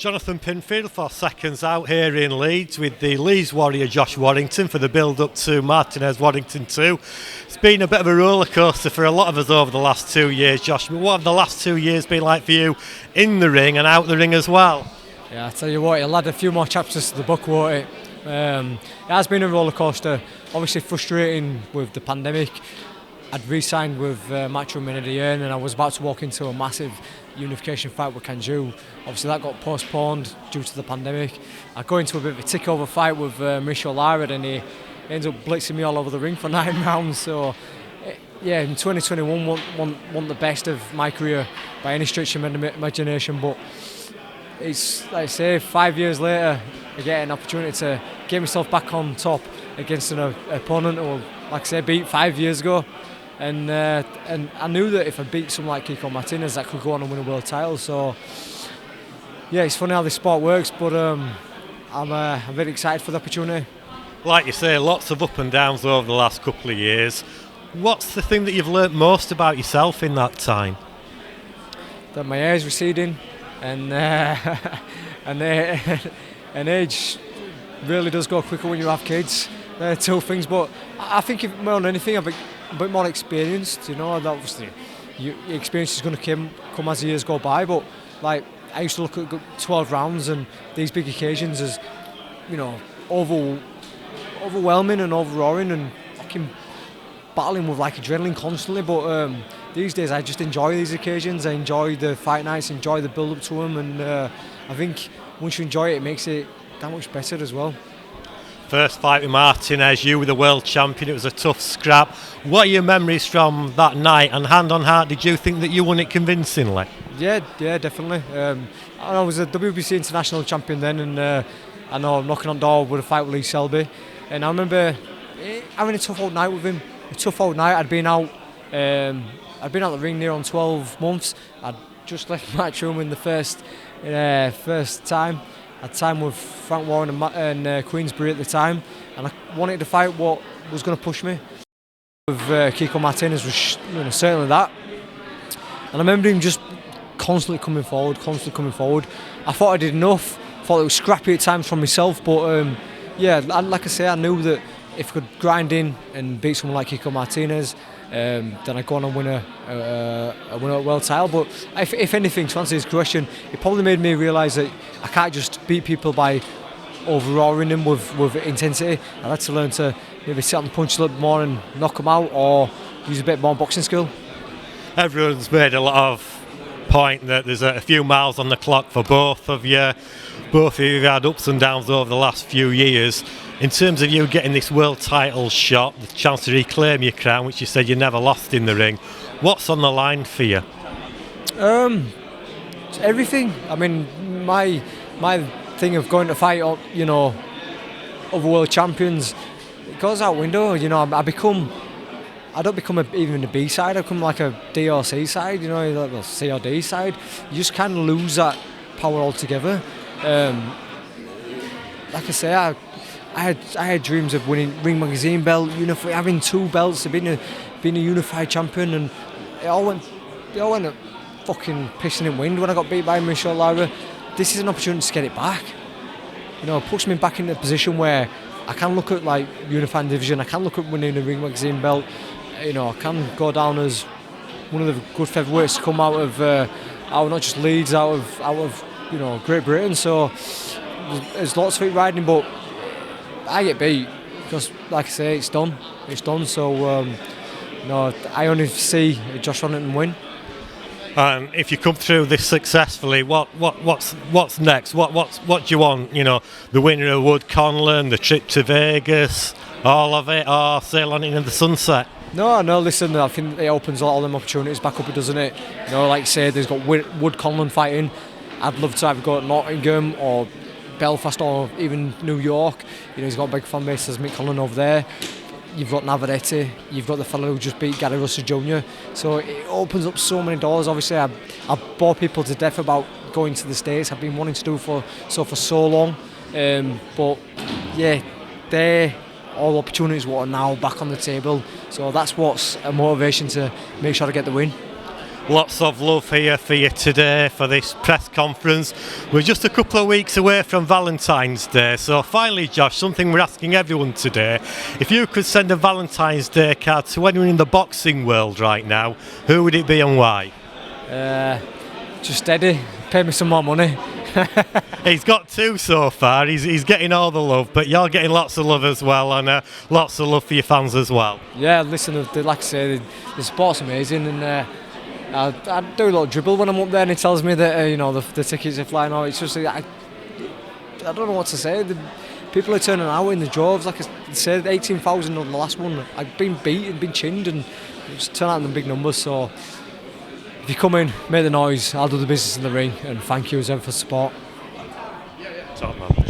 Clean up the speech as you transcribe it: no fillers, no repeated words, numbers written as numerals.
Jonathan Pinfield for Seconds Out here in Leeds with the Leeds Warrior Josh Warrington for the build-up to Martinez Warrington 2. It's been a bit of a roller coaster for a lot of us over the last 2 years, Josh. But what have the last 2 years been like for you in the ring and out the ring as well? Yeah, I tell you what, it'll add a few more chapters to the book, won't it? It has been a roller coaster. Obviously frustrating with the pandemic. I'd re-signed with Matchroom in the year, and I was about to walk into a massive unification fight with Kanju. Obviously that got postponed due to the pandemic. I go into a bit of a tick-over fight with Michel Lara, and he ends up blitzing me all over the ring for 9 rounds. So yeah, in 2021 wasn't the best of my career by any stretch of imagination, but it's, like I say, 5 years later I get an opportunity to get myself back on top against an opponent who, like I say, beat 5 years ago. And I knew that if I beat someone like Kiko Martinez, that could go on and win a world title. So yeah, it's funny how this sport works, but I'm very excited for the opportunity. Like you say, lots of up and downs over the last couple of years. What's the thing that you've learnt most about yourself in that time? That my hair is receding, and age really does go quicker when you have kids. They're two things, but I think if more than anything, I've been a bit more experienced. You know, obviously your experience is going to come as the years go by, but like I used to look at 12 rounds and these big occasions as, you know, overwhelming and overroaring and fucking battling with like adrenaline constantly. But these days I just enjoy these occasions. I enjoy the fight nights, enjoy the build up to them, and I think once you enjoy it, it makes it that much better as well. First fight with Martinez, you were the world champion, it was a tough scrap. What are your memories from that night, and hand on heart, did you think that you won it convincingly? Yeah, definitely. I was a WBC international champion then, and I know knocking on the door with a fight with Lee Selby, and I remember having a tough old night with him. A tough old night. I'd been out the ring near on 12 months. I'd just left Matchroom in the first time. I had time with Frank Warren and Queensbury at the time, and I wanted to fight what was going to push me. With Kiko Martinez was certainly that. And I remember him just constantly coming forward. I thought I did enough. I thought it was scrappy at times from myself, but yeah, like I say, I knew that if I could grind in and beat someone like Kiko Martinez, then I'd go on and win a world title. But if anything, to answer his question, it probably made me realise that I can't just beat people by overroaring them with intensity. I had to learn to maybe sit on the punch a little bit more and knock them out, or use a bit more boxing skill. Everyone's made a lot of point that there's a few miles on the clock for both of you. Both of you have had ups and downs over the last few years. In terms of you getting this world title shot, the chance to reclaim your crown, which you said you never lost in the ring, what's on the line for you? Everything. I mean, my thing of going to fight, you know, other world champions, it goes out window. You know, I don't become even a B side. I become like a D or C side. You know, like a C or D side. You just kind of lose that power altogether. Like I say, I had dreams of winning Ring Magazine belt, having 2 belts, being a unified champion, and it all went fucking pissing in wind when I got beat by Michel Lara. This is an opportunity to get it back. You know, it puts me back in a position where I can look at like unified division, I can look at winning a Ring Magazine belt. You know, I can go down as one of the good featherweights to come out of not just Leeds, out of you know, Great Britain. So there's lots of it riding, but I get beat because, like I say, it's done. So no, I only see Josh Warrington win. And if you come through this successfully, what's next? What do you want? You know, the winner of Wood Conlan, the trip to Vegas, all of it, or sail on into the sunset? No, listen, I think it opens all them opportunities back up, doesn't it? You know, like I say, there's got Wood Conlan fighting. I'd love to either go to Nottingham or Belfast or even New York. You know, he's got a big fan base, there's Mick Conlan over there. You've got Navarrete, you've got the fellow who just beat Gary Russell Jr. So it opens up so many doors. Obviously, I bore people to death about going to the States. I've been wanting to do for so long. But yeah, they're all opportunities what are now back on the table. So that's what's a motivation to make sure I get the win. lots of love here for you today for this press conference. We're just a couple of weeks away from Valentine's Day, so finally, Josh, something we're asking everyone today. If you could send a Valentine's Day card to anyone in the boxing world right now, who would it be and why? Just Eddie, pay me some more money. He's got two so far. He's getting all the love, but you're getting lots of love as well, and lots of love for your fans as well. Yeah, listen, like I say, the sport's amazing, and I do a little dribble when I'm up there, and he tells me that the tickets are flying out. It's just I don't know what to say. The people are turning out in the droves. Like I said, 18,000 on the last one. I've been beat, been chinned, and just turn out in big numbers. So if you come in, make the noise. I'll do the business in the ring, and thank you again for support. Top man.